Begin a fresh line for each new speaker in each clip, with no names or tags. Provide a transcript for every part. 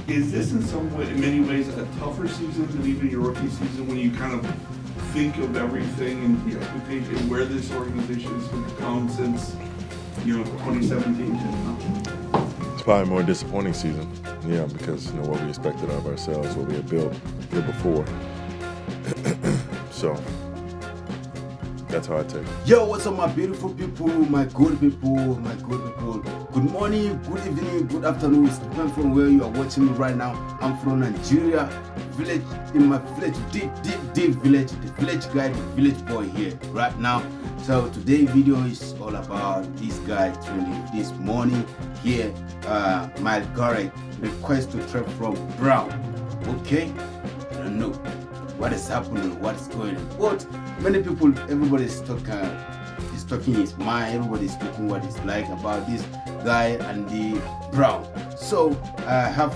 Is this in many ways, a tougher season than even your rookie season when you kind of think of everything and the expectation and where this organization is going to come since 2017 to now?
It's probably a more disappointing season, yeah, because what we expected of ourselves, what we had built here before. So that's how I take it.
Yo, what's up, my beautiful people, my good people, my good people. Good morning, good evening, good afternoon. It's depending from where you are watching me right now. I'm from Nigeria, village, in my village, deep village, the village guy, the village boy here right now. So today's video is all about this guy training this morning here. Myles Garrett request to trade from Brown. Okay, I don't know what is happening, what is going on. But many people, everybody's talking his mind, everybody's talking what it's like about this guy and the Brown. So I have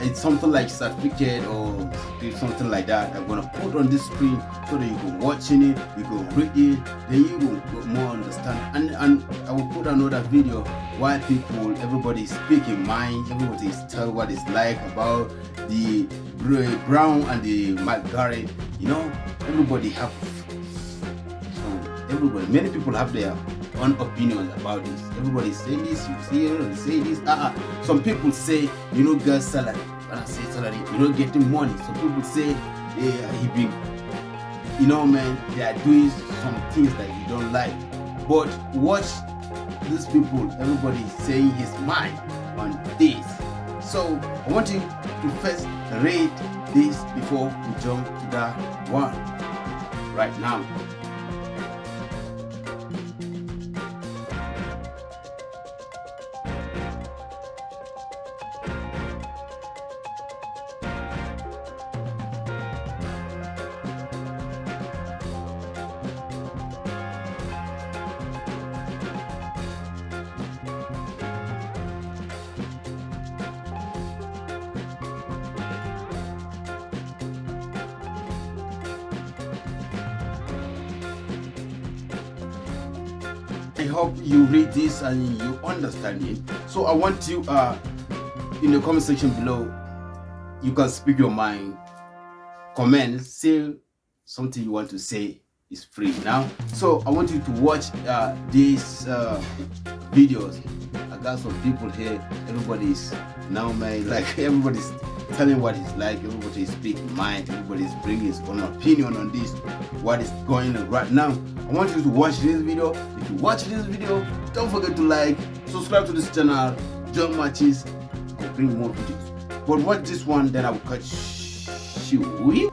it's something like certificate or something like that I'm gonna put on this screen so that you can watching it, you can read it, then you will more understand. And I will put another video why everybody is speaking mind, everybody is tell what it's like about the Brown and the Myles Garrett. Everybody have many people have their own opinions about this. Everybody say this, you see it, you say this. Some people say you don't get salary. When I say salary, you don't get the money. Some people say he been, man, they are doing some things that you don't like. But watch these people, everybody saying his mind on this. So I want you to first read this before we jump to that one right now. I hope you read this and you understand it. So I want you in the comment section below, you can speak your mind, comment, say something you want to say. Is free now. So I want you to watch these videos. I got some people here, everybody's now everybody's telling what it's like, everybody's speaking mind, everybody's bringing his own opinion on this, what is going on right now. I want you to watch this video. If you watch this video, don't forget to like, subscribe to this channel, join matches, and bring more videos. But watch this one, then I will catch you.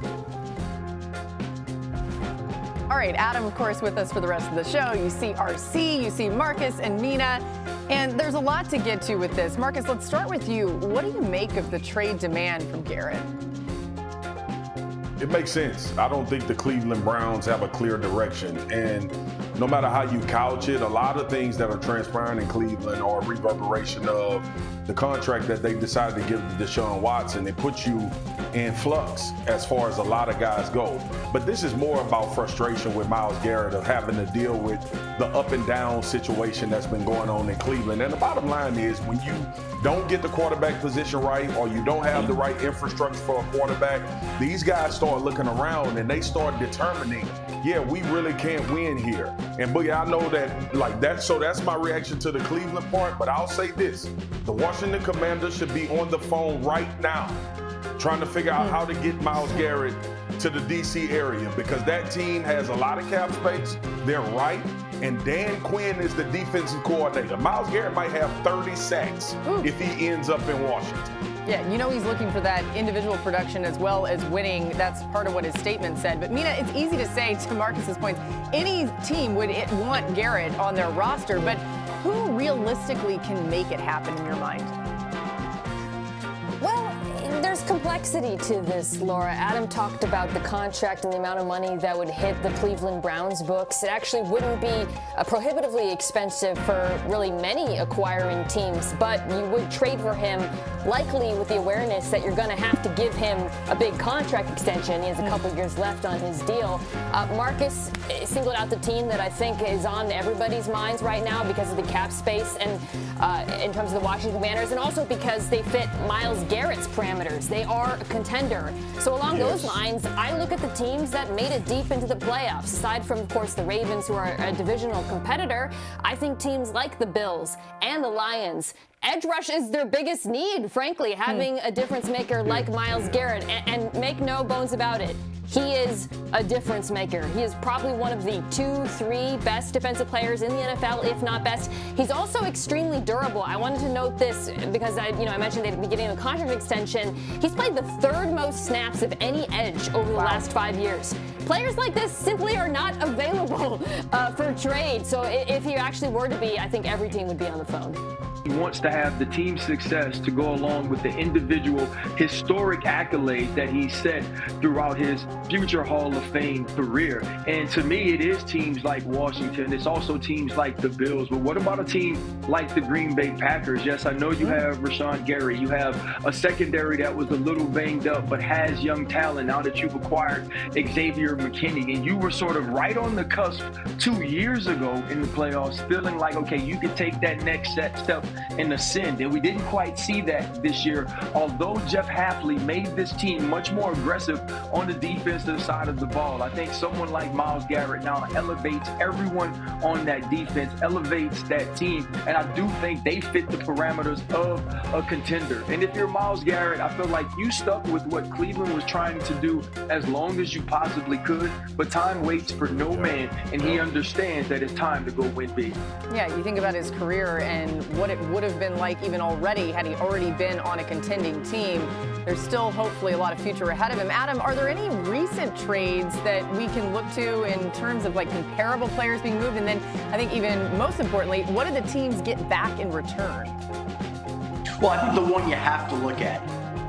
All right, Adam, of course, with us for the rest of the show. You see RC, you see Marcus and Mina, and there's a lot to get to with this. Marcus, let's start with you. What do you make of the trade demand from Garrett?
It makes sense. I don't think the Cleveland Browns have a clear direction. And no matter how you couch it, a lot of things that are transpiring in Cleveland are a reverberation of the contract that they decided to give to Deshaun Watson. It puts you in flux as far as a lot of guys go. But this is more about frustration with Myles Garrett of having to deal with the up and down situation that's been going on in Cleveland. And the bottom line is when you don't get the quarterback position right or you don't have the right infrastructure for a quarterback, these guys start looking around and they start determining, yeah, we really can't win here. And Boogie, I know that so that's my reaction to the Cleveland part, but I'll say this. The Washington Commanders should be on the phone right now trying to figure out how to get Myles Garrett to the DC area because that team has a lot of cap space. They're right. And Dan Quinn is the defensive coordinator. Myles Garrett might have 30 sacks if he ends up in Washington.
Yeah, he's looking for that individual production as well as winning. That's part of what his statement said. But Mina, it's easy to say, to Marcus's point, any team would want Garrett on their roster, but who realistically can make it happen in your mind?
Well, there's complexity to this, Laura. Adam talked about the contract and the amount of money that would hit the Cleveland Browns books. It actually wouldn't be prohibitively expensive for really many acquiring teams, but you would trade for him likely with the awareness that you're going to have to give him a big contract extension. He has a couple years left on his deal. Marcus singled out the team that I think is on everybody's minds right now because of the cap space and in terms of the Washington Commanders, and also because they fit Myles Garrett's parameters. They are a contender. So along those lines, I look at the teams that made it deep into the playoffs. Aside from, of course, the Ravens, who are a divisional competitor, I think teams like the Bills and the Lions, edge rush is their biggest need, frankly, having a difference maker like Myles Garrett. And make no bones about it, he is a difference maker. He is probably one of the 2-3 best defensive players in the NFL, if not best. He's also extremely durable. I wanted to note this because I mentioned at the beginning of the contract extension. He's played the third most snaps of any edge over the last 5 years. Players like this simply are not available for trade. So if he actually were to be, I think every team would be on the phone.
He wants to have the team success to go along with the individual historic accolades that he set throughout his future Hall of Fame career. And to me, it is teams like Washington. It's also teams like the Bills. But what about a team like the Green Bay Packers? Yes, I know you have Rashawn Garrett. You have a secondary that was a little banged up but has young talent now that you've acquired Xavier McKinney. And you were sort of right on the cusp 2 years ago in the playoffs, feeling like, okay, you could take that next step and ascend, and we didn't quite see that this year, although Jeff Hafley made this team much more aggressive on the defensive side of the ball. I think someone like Myles Garrett now elevates everyone on that defense, elevates that team, and I do think they fit the parameters of a contender. And if you're Myles Garrett, I feel like you stuck with what Cleveland was trying to do as long as you possibly could, but time waits for no man, and he understands that it's time to go win big.
Yeah, you think about his career and what it would have been like even already had he already been on a contending team. There's still hopefully a lot of future ahead of him. Adam, are there any recent trades that we can look to in terms of like comparable players being moved? And then I think even most importantly, what do the teams get back in return?
Well, I think the one you have to look at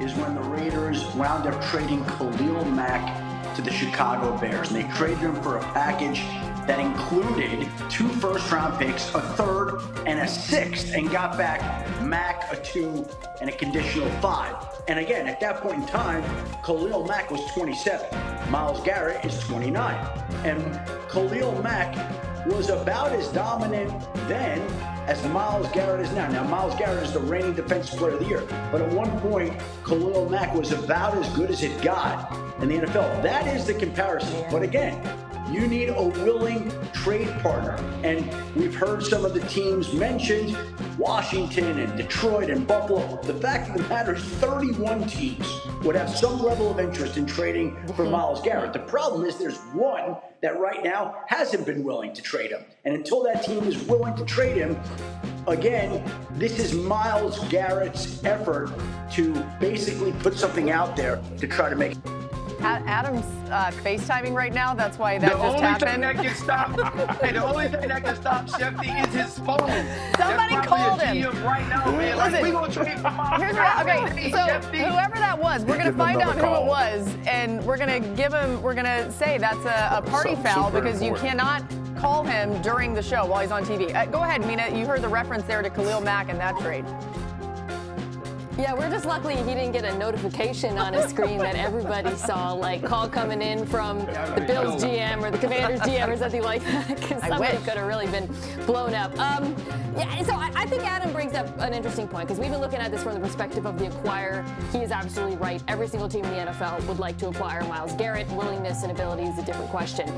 is when the Raiders wound up trading Khalil Mack to the Chicago Bears. And they traded him for a package that included 2 first-round picks, a 3rd, and a 6th, and got back Mack, a 2, and a conditional 5. And again, at that point in time, Khalil Mack was 27. Myles Garrett is 29. And Khalil Mack was about as dominant then as Myles Garrett is now. Now, Myles Garrett is the reigning Defensive Player of the Year, but at one point, Khalil Mack was about as good as it got in the NFL. That is the comparison. But again, you need a willing trade partner. And we've heard some of the teams mentioned, Washington and Detroit and Buffalo. The fact of the matter is 31 teams would have some level of interest in trading for Myles Garrett. The problem is there's one that right now hasn't been willing to trade him. And until that team is willing to trade him, again, this is Myles Garrett's effort to basically put something out there to try to make it.
Adam's FaceTiming right now. That's why that just happened.
The only thing that can stop Shefty is his phone.
Somebody called him
right now, man. Like, we gonna trade for Myles Garrett.
Okay, so whoever that was, we're gonna find out who it was, and we're gonna give him. We're gonna say that's a party foul because you cannot call him during the show while he's on TV. Go ahead, Mina. You heard the reference there to Khalil Mack and that trade.
Yeah, we're just lucky he didn't get a notification on his screen that everybody saw, like call coming in from the Bills GM or the Commanders GM or something like that, because somebody could have really been blown up. Yeah, so I think Adam brings up an interesting point, because we've been looking at this from the perspective of the acquirer. He is absolutely right. Every single team in the NFL would like to acquire Myles Garrett. Willingness and ability is a different question.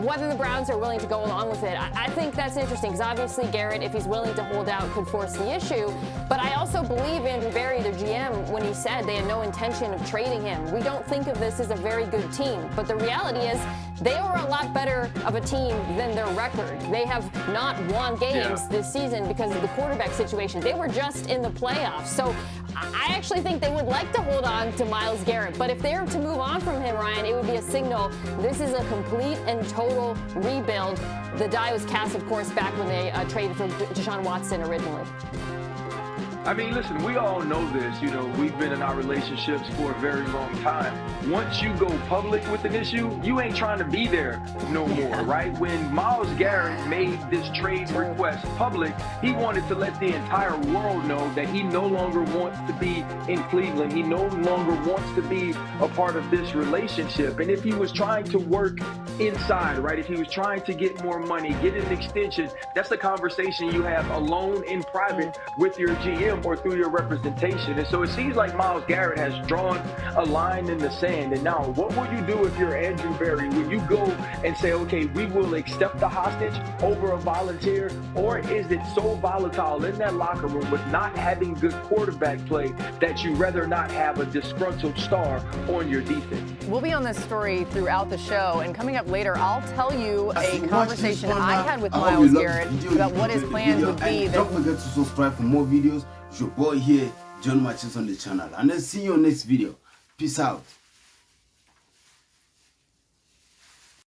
Whether the Browns are willing to go along with it, I think that's interesting, because obviously Garrett, if he's willing to hold out, could force the issue. But I also believe Andrew Berry, their GM, when he said they had no intention of trading him. We don't think of this as a very good team, but the reality is they are a lot better of a team than their record. They have not won games this season because of the quarterback situation. They were just in the playoffs. So I actually think they would like to hold on to Myles Garrett, but if they were to move on from him, Ryan, it would be a signal this is a complete and total rebuild. The die was cast, of course, back when they traded for Deshaun Watson originally.
I mean, listen, we all know this. You know, we've been in our relationships for a very long time. Once you go public with an issue, you ain't trying to be there no more, right? When Myles Garrett made this trade request public, he wanted to let the entire world know that he no longer wants to be in Cleveland. He no longer wants to be a part of this relationship. And if he was trying to work inside, right, if he was trying to get more money, get an extension, that's the conversation you have alone in private with your GM or through your representation. And so it seems like Myles Garrett has drawn a line in the sand. And now, what will you do if you're Andrew Berry? Will you go and say, okay, we will accept the hostage over a volunteer? Or is it so volatile in that locker room with not having good quarterback play that you rather not have a disgruntled star on your defense?
We'll be on this story throughout the show, and coming up later, I'll tell you a conversation I had with Myles Garrett about what his plans would be.
Don't forget to subscribe for more videos. Your boy here, John Matches on the channel. And I'll see you on next video. Peace out.